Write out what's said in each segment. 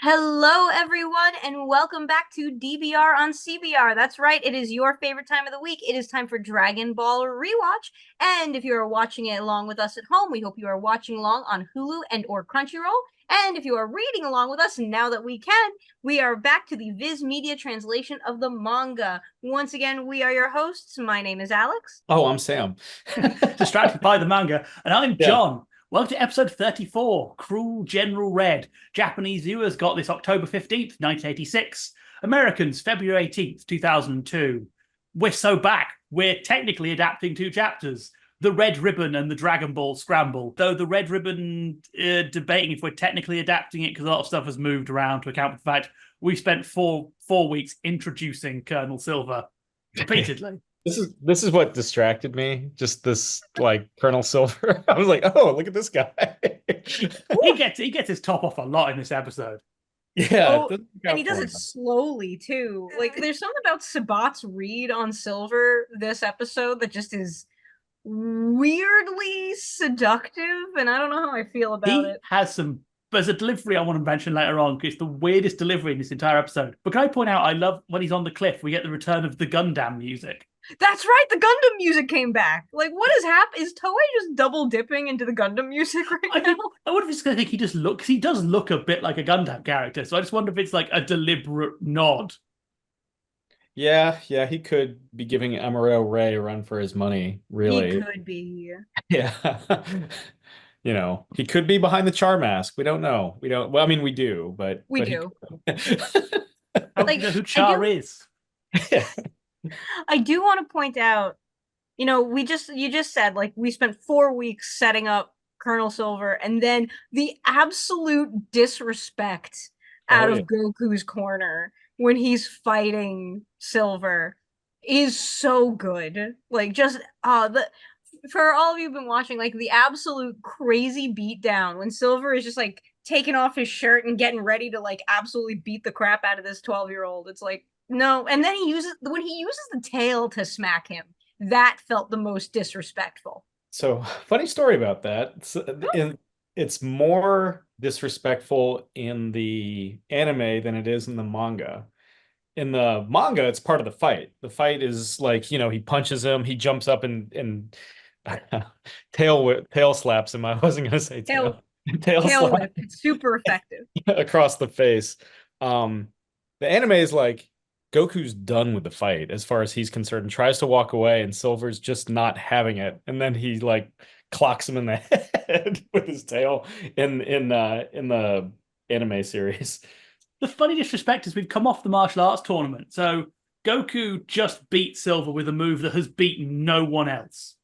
Hello, everyone, and welcome back to DBR on CBR. That's right, it is your favorite time of the week. It is time for Dragon Ball Rewatch. And if you are watching it along with us at home, we hope you are watching along on Hulu and or Crunchyroll. And if you are reading along with us now that we can, we are back to the Viz Media translation of the manga. Once again, we are your hosts. My name is Alex. Oh, I'm Sam. Distracted by the manga. And I'm Yeah. John. Welcome to episode 34, Cruel General Red. Japanese viewers got this October 15th, 1986. Americans, February 18th, 2002. We're so back. We're technically adapting two chapters. The Red Ribbon and the Dragon Ball Scramble. Though the Red Ribbon, debating if we're technically adapting it because a lot of stuff has moved around to account for the fact we spent four weeks introducing Colonel Silver repeatedly. This is what distracted me. Just this like Colonel Silver. I was like, oh, look at this guy. He gets his top off a lot in this episode. Yeah, Oh, and he does it slowly too. Like there's something about Sabat's read on Silver this episode that just is weirdly seductive, and I don't know how I feel about it. Has some. There's a delivery I want to mention later on because it's the weirdest delivery in this entire episode. But can I point out, I love when he's on the cliff, we get the return of the Gundam music. That's right, the Gundam music came back. Like, what has happened? Is Toei just double dipping into the Gundam music right now? I wonder if it's going to think he just looks. He does look a bit like a Gundam character. So I just wonder if it's like a deliberate nod. Yeah, he could be giving Amaretto Ray a run for his money, really. He could be. Yeah. He could be behind the Char mask. We don't know. We don't. Well, I mean, we do, but we do. I don't know who Char is. I do want to point out, you just said like we spent 4 weeks setting up Colonel Silver, and then the absolute disrespect out of Goku's corner when he's fighting Silver is so good. Like just for all of you who've been watching, like the absolute crazy beatdown when Silver is just like taking off his shirt and getting ready to like absolutely beat the crap out of this 12-year-old. It's like, no, and then when he uses the tail to smack him, that felt the most disrespectful. So, funny story about that. It's more disrespectful in the anime than it is in the manga. In the manga, it's part of the fight. The fight is like, he punches him, he jumps up and tail slaps him. I wasn't gonna say tail tail slap. whip. It's super effective. Across the face. The anime is like Goku's done with the fight as far as he's concerned and tries to walk away, and Silver's just not having it. And then he like clocks him in the head with his tail in the anime series. The funny disrespect is we've come off the martial arts tournament. So Goku just beat Silver with a move that has beaten no one else.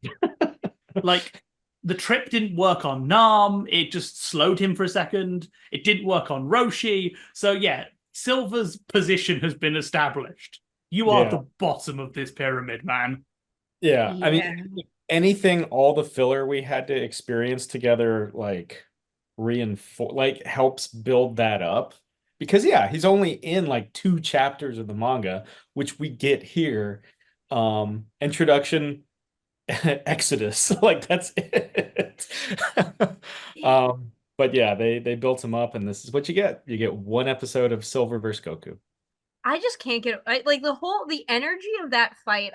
Like, the trip didn't work on Nam. It just slowed him for a second. It didn't work on Roshi. So, yeah, Silver's position has been established. You are the bottom of this pyramid, man. Yeah. I mean, anything, all the filler we had to experience together, like, helps build that up. Because, he's only in, like, 2 chapters of the manga, which we get here. Introduction, Exodus, like that's it. But yeah, they built him up, and this is what you get. You get 1 episode of Silver versus Goku. I just can't get like the energy of that fight.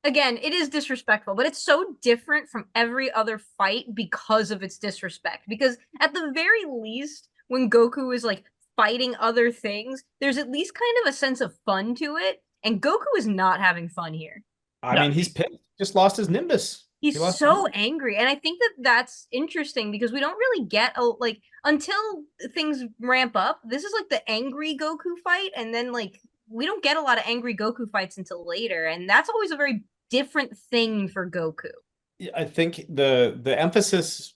Again, it is disrespectful, but it's so different from every other fight because of its disrespect. Because at the very least, when Goku is like fighting other things, there's at least kind of a sense of fun to it, and Goku is not having fun here. I mean, he's pissed. Just lost his Nimbus. He's so angry, and I think that's interesting because we don't really get until things ramp up. This is like the angry Goku fight, and then like we don't get a lot of angry Goku fights until later, and that's always a very different thing for Goku. I think the emphasis,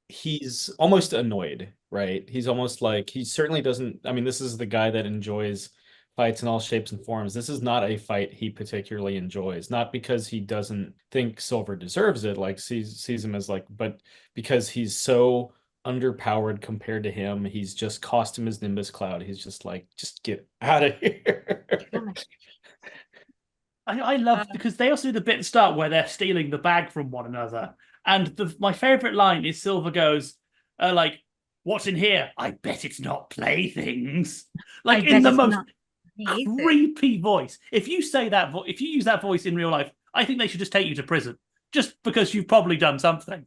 he's almost annoyed, right? He's almost like, he certainly doesn't. I mean, this is the guy that enjoys fights in all shapes and forms. This is not a fight he particularly enjoys, not because he doesn't think Silver deserves it, like sees him as like, but because he's so underpowered compared to him. He's just cost him his Nimbus Cloud. He's just like, just get out of here. I love because they also do the bit at the start where they're stealing the bag from one another. And my favorite line is Silver goes, like, What's in here? I bet it's not playthings. I Like in bet the it's most not anything. creepy voice. If you say that, if you use that voice in real life, I think they should just take you to prison, just because you've probably done something.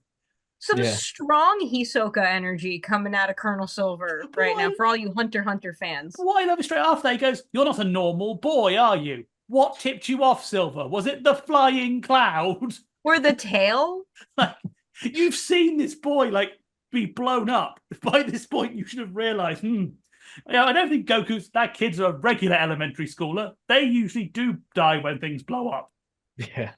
Some Yeah. strong Hisoka energy coming out of Colonel Silver right now Boy, for all you Hunter x Hunter fans. why love it straight after that? He goes, "You're not a normal boy, are you? What tipped you off, Silver? Was it the flying cloud? Or the tail? Like, you've seen this boy like be blown up. By this point, you should have realized, I don't think that kid's a regular elementary schooler. They usually do die when things blow up." Yeah.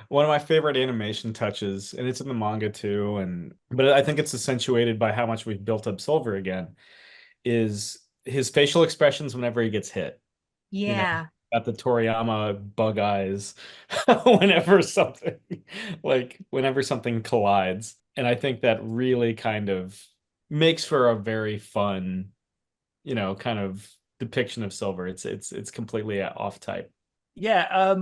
One of my favorite animation touches, and it's in the manga too, but I think it's accentuated by how much we've built up Silver again, is his facial expressions whenever he gets hit. You know, Yeah. got the Toriyama bug eyes whenever something collides. And I think that really kind of makes for a very fun, kind of depiction of Silver. It's completely off type. Yeah,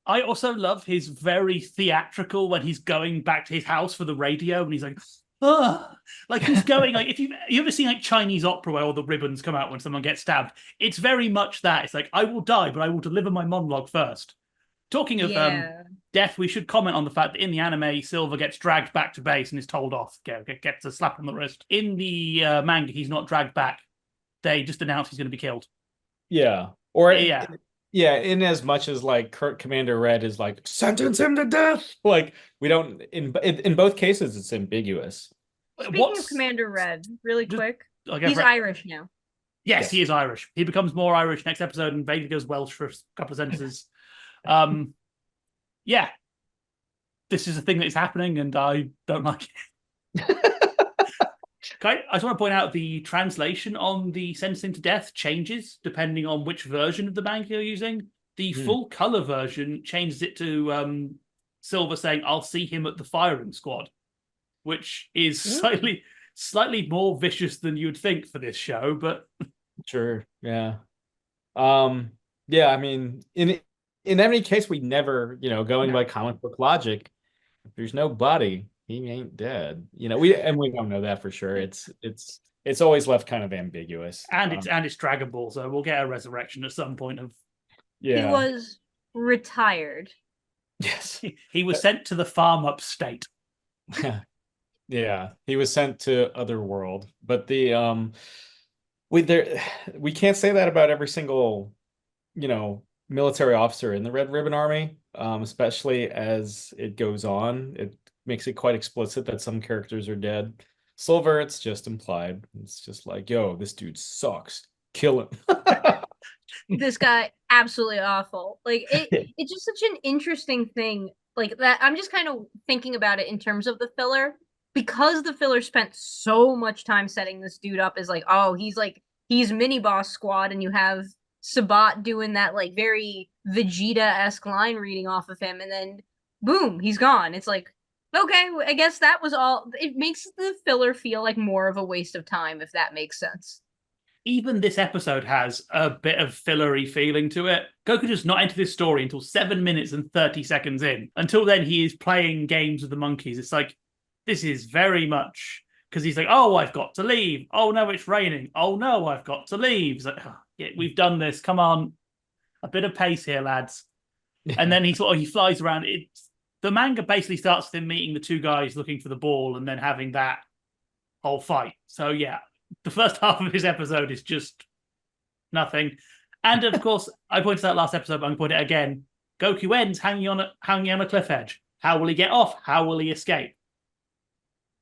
I also love his very theatrical when he's going back to his house for the radio and he's like, oh, like he's going like if you ever seen like Chinese opera where all the ribbons come out when someone gets stabbed, it's very much that. It's like, I will die, but I will deliver my monologue first. Talking of Yeah. death, we should comment on the fact that in the anime, Silver gets dragged back to base and is told off, gets a slap on the wrist. In the manga, he's not dragged back. They just announce he's going to be killed. Yeah. Or Yeah. yeah, in as much as like Commander Red is like sentence him to death. Like we don't in both cases it's ambiguous. Speaking of Commander Red, really quick, he's Irish now. Yes, he is Irish. He becomes more Irish next episode and vaguely goes Welsh for a couple of sentences. Yeah, this is a thing that is happening and I don't like it. I just want to point out the translation on the sentencing to death changes depending on which version of the manga you're using. The full color version changes it to Silver saying, "I'll see him at the firing squad," which is slightly more vicious than you'd think for this show, but sure, yeah. Yeah, I mean, in any case, we never, going by comic book logic, if there's no body, he ain't dead. We don't know that for sure. It's always left kind of ambiguous. And it's Dragon Ball, so we'll get a resurrection at some point of. Yeah. He was retired. Yes. He was sent to the farm upstate. Yeah, he was sent to Otherworld. But we can't say that about every single, military officer in the Red Ribbon Army, especially as it goes on. It makes it quite explicit that some characters are dead. Silver, it's just implied. It's just like, yo, this dude sucks. Kill him. This guy, absolutely awful. Like it's just such an interesting thing. Like that, I'm just kind of thinking about it in terms of the filler, because the filler spent so much time setting this dude up as like, oh, he's mini boss squad, and you have Sabat doing that like very Vegeta-esque line reading off of him, and then boom, he's gone. It's like, okay, I guess that was all. It makes the filler feel like more of a waste of time, if that makes sense. Even this episode has a bit of fillery feeling to it. Goku does not enter this story until 7 minutes and 30 seconds in. Until then, he is playing games with the monkeys. It's like, this is very much because he's like, oh, I've got to leave. Oh, no, it's raining. Oh, no, I've got to leave. He's like, oh, yeah, we've done this. Come on. A bit of pace here, lads. And then he flies around. The manga basically starts with him meeting the two guys looking for the ball and then having that whole fight. So, yeah, the first half of his episode is just nothing. And, of course, I pointed out last episode, but I'm going to point it again. Goku ends hanging on a cliff edge. How will he get off? How will he escape?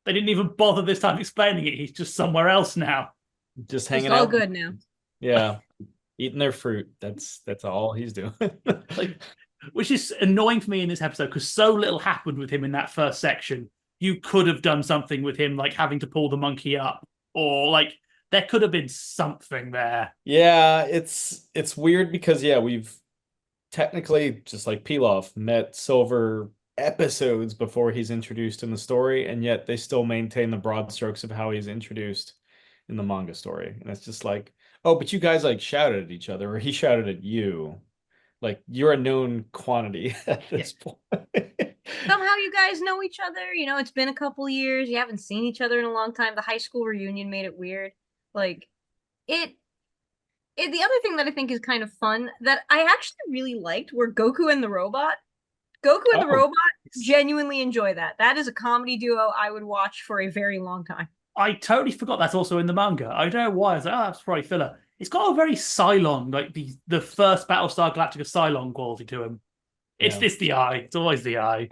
They didn't even bother this time explaining it. He's just somewhere else now. Just hanging it's all out. good now. Yeah. Eating their fruit. That's all he's doing. Which is annoying for me in this episode because so little happened with him in that first section. You could have done something with him, like having to pull the monkey up, or like there could have been something there. Yeah, it's weird because we've technically, just like Pilaf, met Silver episodes before he's introduced in the story, and yet they still maintain the broad strokes of how he's introduced in the manga story. And it's just like, oh, but you guys like shouted at each other, or he shouted at you. Like, you're a known quantity at this point. Somehow you guys know each other. You know, it's been a couple years. You haven't seen each other in a long time. The high school reunion made it weird. Like it the other thing that I think is kind of fun that I actually really liked were Goku and the robot. Goku and the Oh, robot, genuinely enjoy that. That is a comedy duo I would watch for a very long time. I totally forgot that's also in the manga. I don't know why. I was like, oh, that's probably filler. It's got a very Cylon, like the first Battlestar Galactica Cylon quality to him. It's yeah. this the eye. It's always the eye.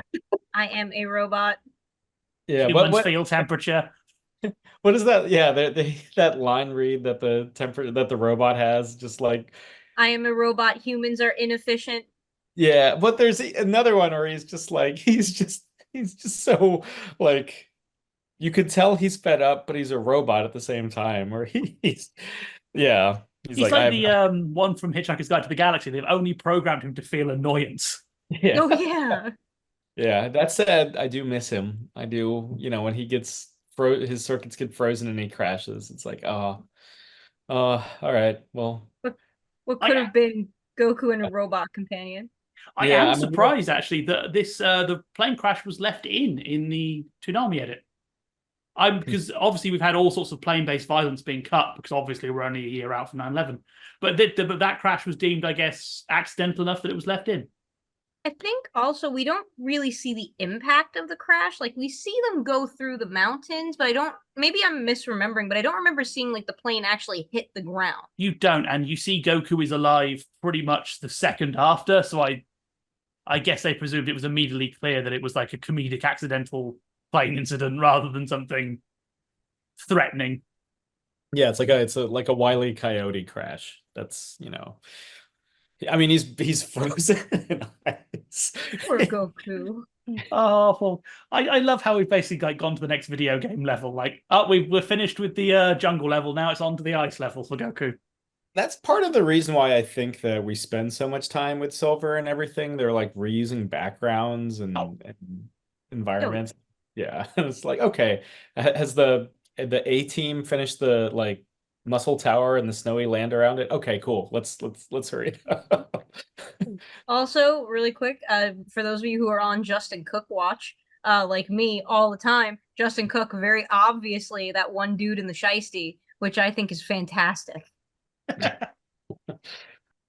I am a robot. Yeah, Humans feel temperature. what is that? Yeah, that line read that the robot has, just like, I am a robot. Humans are inefficient. yeah, but there's another one where he's just like he's just so like you could tell he's fed up, but he's a robot at the same time. Or he's yeah, he's He's like like I'm the one from Hitchhiker's Guide to the Galaxy. They've only programmed him to feel annoyance. yeah. Oh yeah. Yeah, that said, I do miss him. I do, when he gets his circuits get frozen and he crashes. It's like, all right. Well, What could I have been Goku and a robot companion? I yeah, am I mean, surprised actually that this the plane crash was left in the Toonami edit. I'm because obviously we've had all sorts of plane-based violence being cut because obviously we're only a year out from 9/11. But that crash was deemed, I guess, accidental enough that it was left in. I think also we don't really see the impact of the crash. Like we see them go through the mountains, but I don't maybe I'm misremembering, but I don't remember seeing like the plane actually hit the ground. You don't, and you see Goku is alive pretty much the second after. So I guess they presumed it was immediately clear that it was like a comedic accidental plane incident rather than something threatening. yeah, it's like a Wile E. Coyote crash. That's, I mean, he's frozen in ice. Poor Goku. Oh, well, I love how we've basically like gone to the next video game level. Like, oh, we're finished with the jungle level. Now it's on to the ice level for Goku. That's part of the reason why I think that we spend so much time with Silver and everything. They're like reusing backgrounds Oh, and Oh yeah. environments. Yeah, it's like, okay, has the A team finished the like muscle tower and the snowy land around it? Okay, cool. Let's hurry it up. Also, really quick, for those of you who are on Justin Cook watch, like me all the time, Justin Cook very obviously that one dude in the shiesty, which I think is fantastic.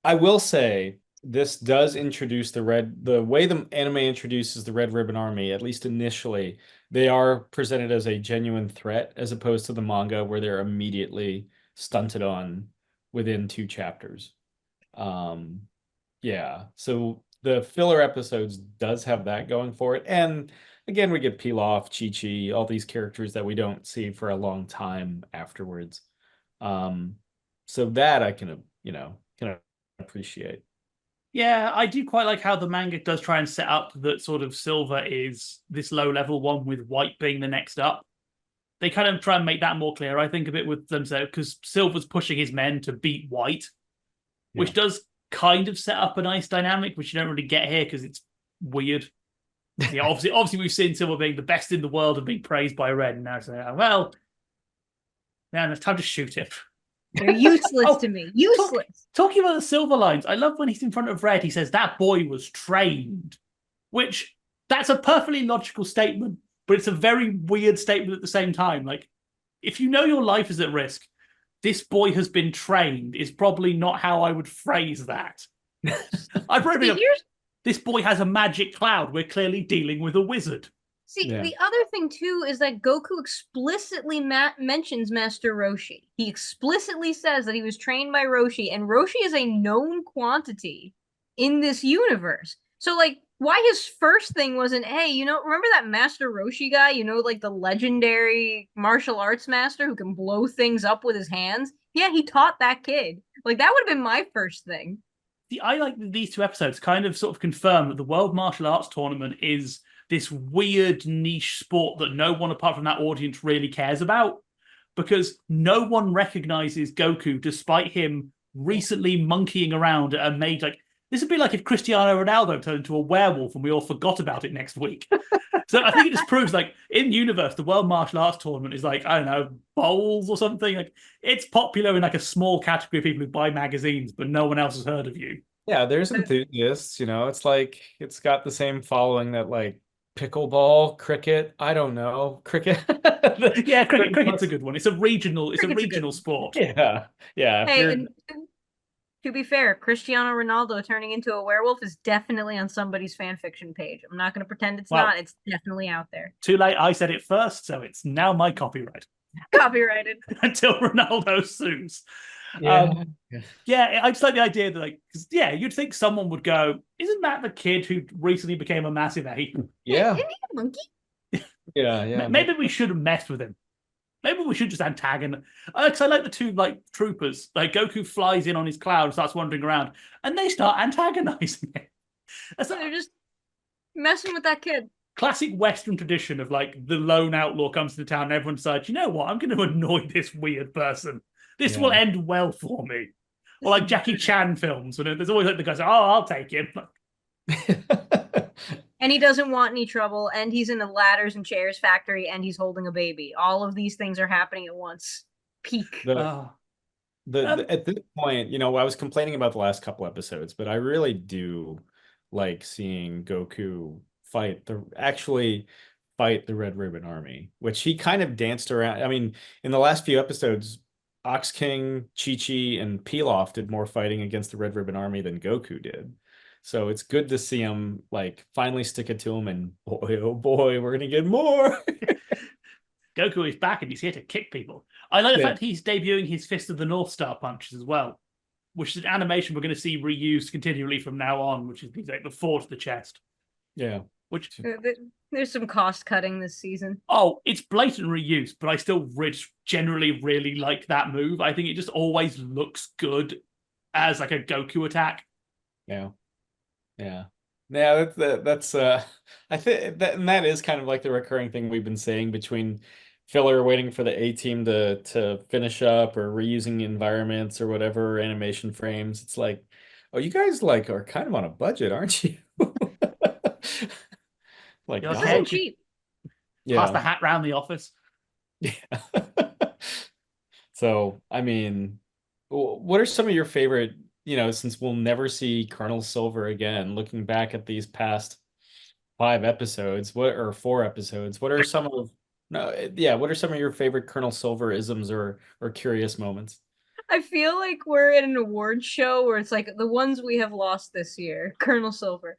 I will say this does introduce the way the anime introduces the Red Ribbon Army, at least initially, they are presented as a genuine threat as opposed to the manga where they're immediately stunted on within 2 chapters. Um, yeah, so the filler episodes does have that going for it. And again, we get Pilaf, Chi-Chi, all these characters that we don't see for a long time afterwards. Um, so that I can appreciate. yeah, I do quite like how the manga does try and set up that sort of Silver is this low level one with White being the next up. They kind of try and make that more clear, I think, a bit with them, so because Silver's pushing his men to beat White, which Yeah. does kind of set up a nice dynamic, which you don't really get here because it's weird. Yeah, obviously we've seen Silver being the best in the world and being praised by Red, and now it's like, well, man, it's time to shoot him. They're useless Oh, to me. Useless. Talking about the Silver lines, I love when he's in front of Red, he says, that boy was trained, which that's a perfectly logical statement, but it's a very weird statement at the same time. Like, if you know your life is at risk, this boy has been trained is probably not how I would phrase that. I'd probably be, this boy has a magic cloud. We're clearly dealing with a wizard. See, Yeah. the other thing too is that Goku explicitly mentions Master Roshi. He explicitly says that he was trained by Roshi, and Roshi is a known quantity in this universe. So, like, why his first thing wasn't, hey, remember that Master Roshi guy? Like the legendary martial arts master who can blow things up with his hands? Yeah, he taught that kid. Like, that would have been my first thing. I like these 2 episodes kind of sort of confirm that the World Martial Arts Tournament is this weird niche sport that no one apart from that audience really cares about because no one recognizes Goku despite him recently monkeying around and made like this would be like if Cristiano Ronaldo turned into a werewolf and we all forgot about it next week. So I think it just proves like in universe the World Martial Arts Tournament is like, I don't know, bowls or something. Like it's popular in like a small category of people who buy magazines, but no one else has heard of you. Yeah, there's enthusiasts, it's like it's got the same following that like pickleball, cricket. I don't know. Cricket. Yeah, cricket's a good one. It's a regional sport. Yeah. Yeah. If Hey, you're and to be fair, Cristiano Ronaldo turning into a werewolf is definitely on somebody's fan fiction page. I'm not going to pretend it's Well, not. It's definitely out there. too late. I said it first, so it's now my copyright Copyrighted. until Ronaldo sues. yeah. Yeah, I just like the idea that, like, 'cause, yeah, you'd think someone would go, "Isn't that the kid who recently became a massive ape? Yeah. Isn't he a monkey? Yeah. Yeah. Maybe we should have messed with him. Maybe we should just antagonize." Because I like the two like troopers. Like Goku flies in on his cloud and starts wandering around, and they start antagonizing him. That's They're just messing with that kid. classic Western tradition of like the lone outlaw comes to the town and everyone decides, you know what, I'm going to annoy this weird person. This will end well for me. Or like Jackie Chan films, when there's always like the guy saying, "Oh, I'll take him." And he doesn't want any trouble, and he's in a ladders and chairs factory, and he's holding a baby. All of these things are happening at once. Peak. At this point, I was complaining about the last couple episodes, but I really do like seeing Goku actually fight the Red Ribbon Army, which he kind of danced around. I mean, in the last few episodes, Ox King, Chi-Chi, and Pilaf did more fighting against the Red Ribbon Army than Goku did. So it's good to see him like finally stick it to him, and boy, oh boy, we're gonna get more. Goku is back and he's here to kick people. I like the Yeah. fact he's debuting his Fist of the North Star punches as well, which is an animation we're going to see reused continually from now on, which is like the four to the chest. Yeah. Which There's some cost cutting this season. it's blatant reuse, but I still generally really like that move. I think it just always looks good as like a Goku attack. Yeah. Yeah. Yeah, that's I think that is kind of like the recurring thing we've been saying between filler waiting for the A team to finish up or reusing environments or whatever animation frames. It's like, oh, you guys like are kind of on a budget, aren't you? Like, You're This okay. isn't cheap. Pass the yeah. hat round the office. Yeah. So, I mean, what are some of your favorite, since we'll never see Colonel Silver again, looking back at these past 5 episodes, or 4 episodes, what are some of no, yeah, what are some of your favorite Colonel Silver isms or curious moments? I feel like we're in an award show where it's like the ones we have lost this year. Colonel Silver.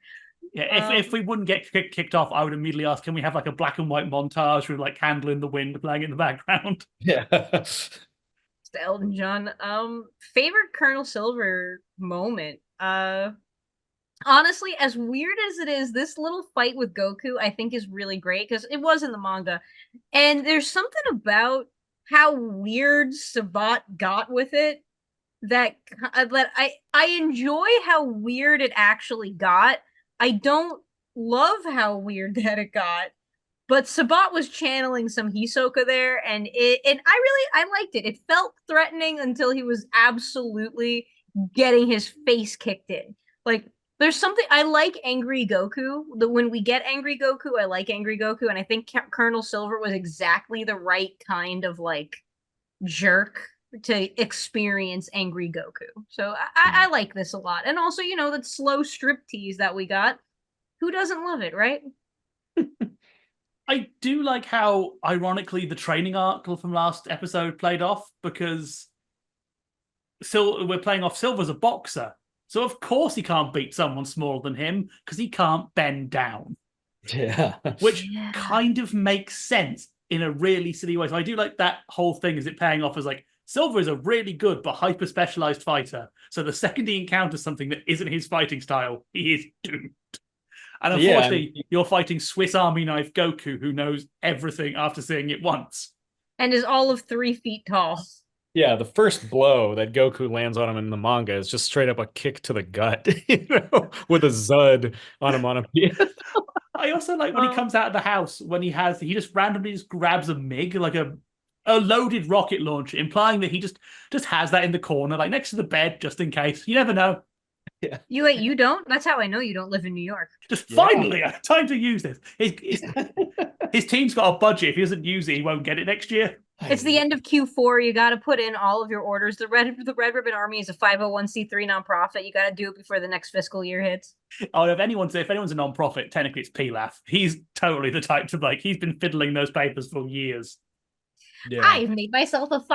Yeah, if we wouldn't get kicked off, I would immediately ask, can we have like a black and white montage with like Candle in the Wind playing in the background? Yeah. It's the Elton John. Favorite Colonel Silver moment. Honestly, as weird as it is, this little fight with Goku I think is really great because it was in the manga. And there's something about how weird Sabat got with it that I enjoy how weird it actually got. I don't love how weird that it got, but Sabat was channeling some Hisoka there, and I liked it. It felt threatening until he was absolutely getting his face kicked in. Like there's something I like angry Goku. When we get angry Goku, I like angry Goku, and I think Colonel Silver was exactly the right kind of like jerk to experience angry Goku. So I like this a lot. And also, that slow strip tease that we got. Who doesn't love it, right? I do like how ironically the training arc from last episode played off, because we're playing off Silver's a boxer. So of course he can't beat someone smaller than him because he can't bend down. Yeah. Which kind of makes sense in a really silly way. So I do like that whole thing, is it paying off as like, Silver is a really good but hyper specialized fighter. So the second he encounters something that isn't his fighting style, he is doomed. And unfortunately, you're fighting Swiss Army knife Goku, who knows everything after seeing it once. And is all of 3 feet tall. Yeah, the first blow that Goku lands on him in the manga is just straight up a kick to the gut, with a Zud onomatopoeia. I also like when he comes out of the house, when he just randomly grabs a MiG, like a loaded rocket launcher, implying that he just has that in the corner, like next to the bed, just in case. You never know. Yeah. You don't? That's how I know you don't live in New York. Just Yeah. finally, time to use this. His team's got a budget. If he doesn't use it, he won't get it next year. It's the end of Q4. You got to put in all of your orders. The Red Ribbon Army is a 501c3 nonprofit. You got to do it before the next fiscal year hits. Oh, if anyone's a non-profit, technically it's Pilaf. He's totally the type to he's been fiddling those papers for years. Yeah. I've made myself a 501c3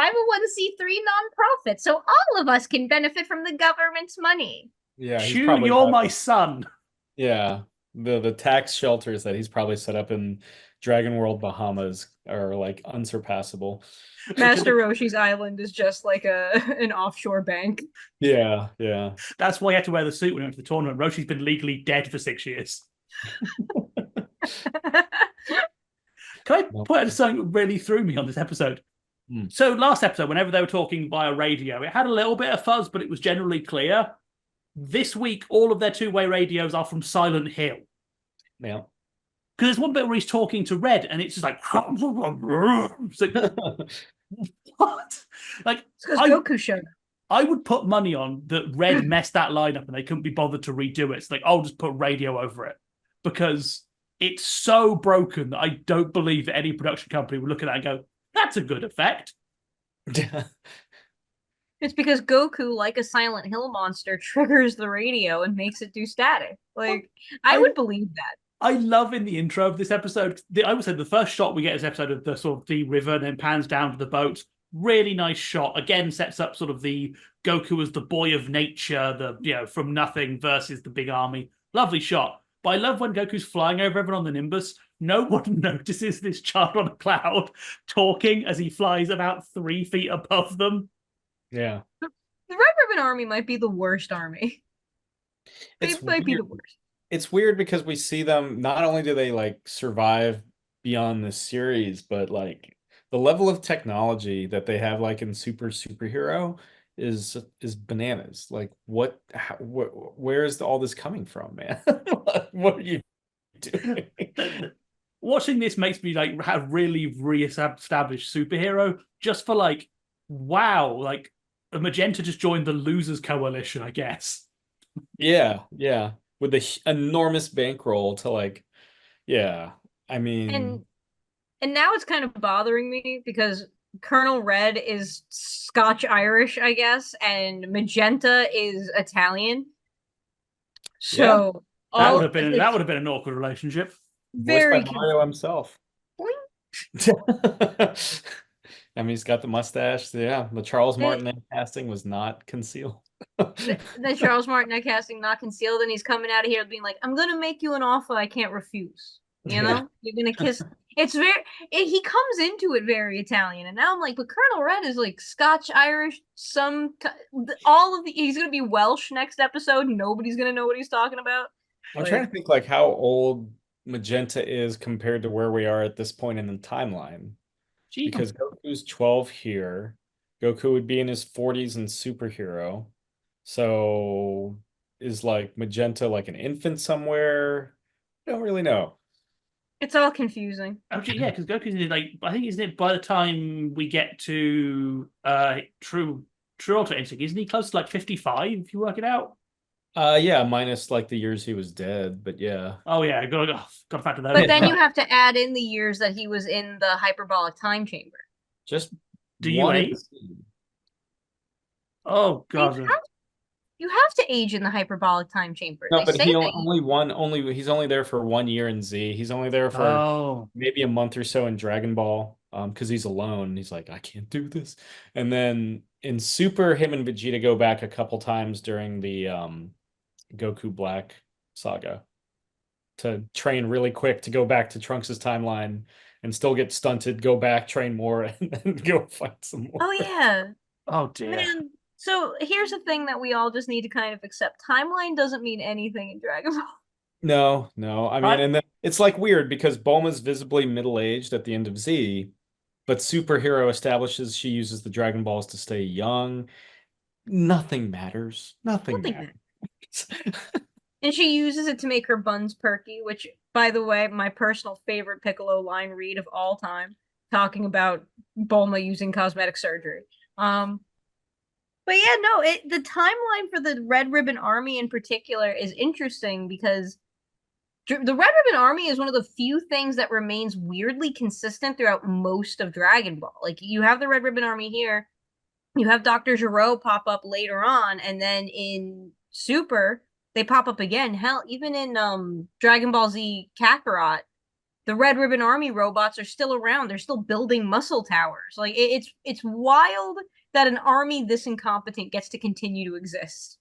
nonprofit, so all of us can benefit from the government's money. Yeah. Shoo, you're my son. Yeah. The tax shelters that he's probably set up in Dragon World Bahamas are like unsurpassable. Master Roshi's island is just like an offshore bank. Yeah, yeah. That's why he had to wear the suit when he went to the tournament. Roshi's been legally dead for 6 years. Can I point out something that really threw me on this episode? So last episode, whenever they were talking via radio, it had a little bit of fuzz, but it was generally clear. This week, all of their two-way radios are from Silent Hill. Yeah. Because there's one bit where he's talking to Red, and it's just like, it's like what? Like, it's because Goku showed up. I would put money on that Red messed that line up and they couldn't be bothered to redo it. It's like, I'll just put radio over it. Because it's so broken that I don't believe that any production company would look at that and go, that's a good effect. It's because Goku, like a Silent Hill monster, triggers the radio and makes it do static. Like, I would believe that. I love in the intro of this episode, I would say the first shot we get this episode of the sort of the river and then pans down to the boat. Really nice shot. Again, sets up sort of the Goku as the boy of nature, from nothing versus the big army. Lovely shot. But I love when Goku's flying over everyone on the Nimbus. No one notices this child on a cloud talking as he flies about 3 feet above them. Yeah. The Red Ribbon Army might be the worst army. It might be the worst. It's weird because we see them, not only do they like survive beyond this series, but like the level of technology that they have like in Superhero is bananas. Like where is all this coming from, man? What are you doing? Watching this makes me like have really re-established Superhero just for like, wow, like Magenta just joined the Losers Coalition, I guess. Yeah, yeah. With the enormous bankroll to like, yeah. I mean, and now it's kind of bothering me because Colonel Red is Scotch Irish, I guess, and Magenta is Italian. So that would have been an awkward relationship. Very voiced by Mario himself. I mean, he's got the mustache. Yeah, the Charles Martinet casting was not concealed. The Charles Martinet casting not concealed, and he's coming out of here being like, "I'm gonna make you an offer I can't refuse." You know, you're gonna kiss. It's he comes into it very Italian, and now I'm like, but Colonel Red is like Scotch Irish. He's gonna be Welsh next episode. Nobody's gonna know what he's talking about. I'm trying to think like how old Magenta is compared to where we are at this point in the timeline. Because Goku's 12 here. Goku would be in his 40s in Superhero. So is like Magenta like an infant somewhere? I don't really know. It's all confusing. Okay, yeah, because Goku's in like, I think isn't it by the time we get to True Ultra Instinct, isn't he close to like 55 if you work it out? Yeah, minus like the years he was dead, but yeah. Oh yeah, gotta factor that in. in. But then you have to add in the years that he was in the hyperbolic time chamber. Just do you age? Oh god. You have to age in the hyperbolic time chamber. No, but he's only there for 1 year in Z. He's only there for maybe a month or so in Dragon Ball. Because he's alone. He's like, I can't do this. And then in Super, him and Vegeta go back a couple times during the Goku Black saga to train really quick to go back to Trunks' timeline and still get stunted, go back, train more, and then go fight some more. Oh yeah. Oh dear. Man, so here's the thing that we all just need to kind of accept. Timeline doesn't mean anything in Dragon Ball. No. I mean, and then it's like weird because Bulma's visibly middle-aged at the end of Z, but Superhero establishes she uses the Dragon Balls to stay young. Nothing matters. Nothing matters. And she uses it to make her buns perky, which, by the way, my personal favorite Piccolo line read of all time, talking about Bulma using cosmetic surgery. But yeah, no, the timeline for the Red Ribbon Army in particular is interesting because the Red Ribbon Army is one of the few things that remains weirdly consistent throughout most of Dragon Ball. Like you have the Red Ribbon Army here, you have Dr. Gero pop up later on, and then in Super, they pop up again. Hell, even in Dragon Ball Z Kakarot, the Red Ribbon Army robots are still around. They're still building muscle towers. Like it's wild that an army this incompetent gets to continue to exist.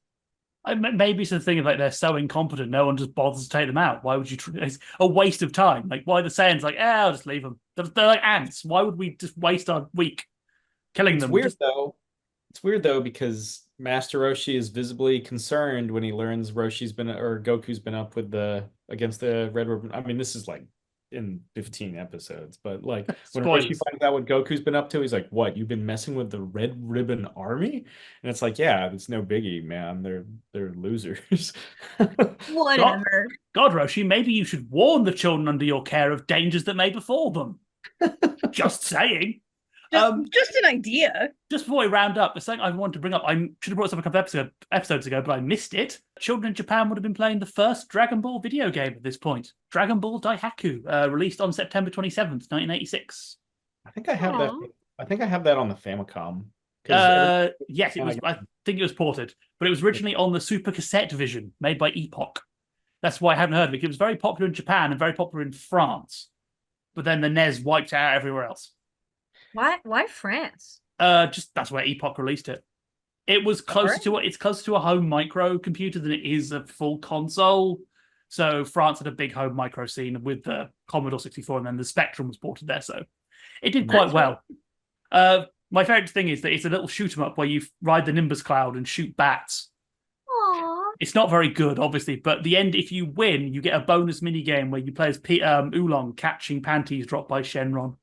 Maybe it's the thing of like they're so incompetent, no one just bothers to take them out. Why would you? It's a waste of time. Like why the Saiyans like, I'll just leave them. They're like ants. Why would we just waste our week killing them? Weird though. It's weird though because Master Roshi is visibly concerned when he learns Goku's been up with the against the Red Ribbon. I mean, this is like in 15 episodes, but like when Roshi finds out what Goku's been up to, he's like, "What? You've been messing with the Red Ribbon Army?" And it's like, "Yeah, it's no biggie, man. They're losers." Whatever. God, Roshi, maybe you should warn the children under your care of dangers that may befall them. Just saying. Just an idea. Just before we round up, there's something I wanted to bring up. I should have brought this up a couple of episodes ago, but I missed it. Children in Japan would have been playing the first Dragon Ball video game at this point. Dragon Ball Daihaku, released on September 27th, 1986. I think I have that. I think I have that on the Famicom. Yes, it was. I think it was ported, but it was originally on the Super Cassette Vision, made by Epoch. That's why I hadn't heard of it. It was very popular in Japan and very popular in France, but then the NES wiped it out everywhere else. Why France? Just that's where Epoch released it. It was closer to a home micro computer than it is a full console. So France had a big home micro scene with the Commodore 64, and then the Spectrum was ported there. So it did quite well. My favorite thing is that it's a little shoot 'em up where you ride the Nimbus Cloud and shoot bats. Aww. It's not very good, obviously, but the end, if you win, you get a bonus mini game where you play as Oolong catching panties dropped by Shenron.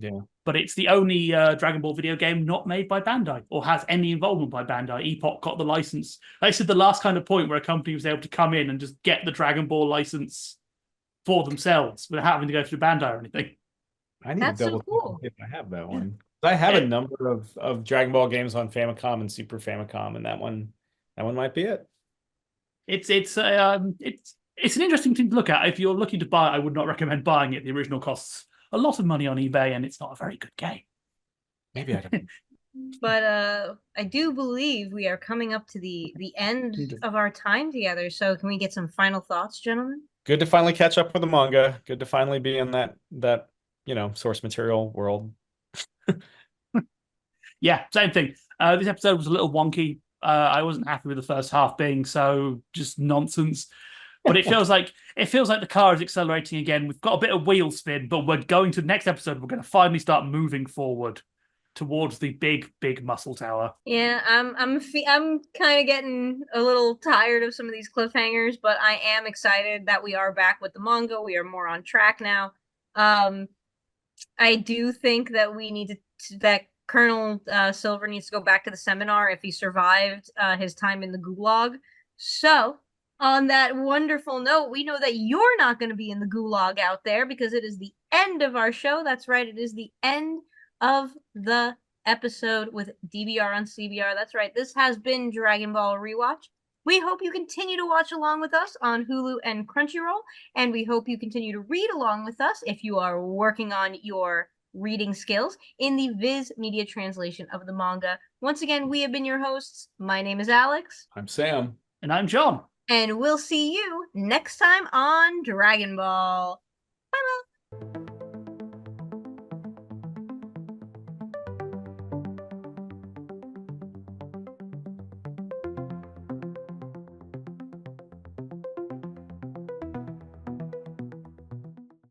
Yeah. But it's the only Dragon Ball video game not made by Bandai or has any involvement by Bandai. Epoch got the license. Like I said, the last kind of point where a company was able to come in and just get the Dragon Ball license for themselves without having to go through Bandai or anything. I need to double check if I have that one. I have a number of Dragon Ball games on Famicom and Super Famicom, and that one might be it. It's an interesting thing to look at. If you're looking to buy it, I would not recommend buying it. The original costs a lot of money on eBay, and it's not a very good game. Maybe I don't. But I do believe we are coming up to the end of our time together. So can we get some final thoughts, gentlemen? Good to finally catch up with the manga. Good to finally be in that source material world. Yeah, same thing. This episode was a little wonky. I wasn't happy with the first half being so just nonsense. But it feels like the car is accelerating again. We've got a bit of wheel spin, but we're going to the next episode. We're going to finally start moving forward towards the big muscle tower. Yeah, I'm kind of getting a little tired of some of these cliffhangers, but I am excited that we are back with the manga. We are more on track now. I do think that we need that Colonel Silver needs to go back to the seminar if he survived his time in the gulag. So, on that wonderful note, we know that you're not going to be in the gulag out there because it is the end of our show. That's right. It is the end of the episode with DBR on CBR. That's right. This has been Dragon Ball Rewatch. We hope you continue to watch along with us on Hulu and Crunchyroll, and we hope you continue to read along with us if you are working on your reading skills in the Viz Media translation of the manga. Once again, we have been your hosts. My name is Alex. I'm Sam. And I'm John. And we'll see you next time on Dragon Ball. Bye-bye.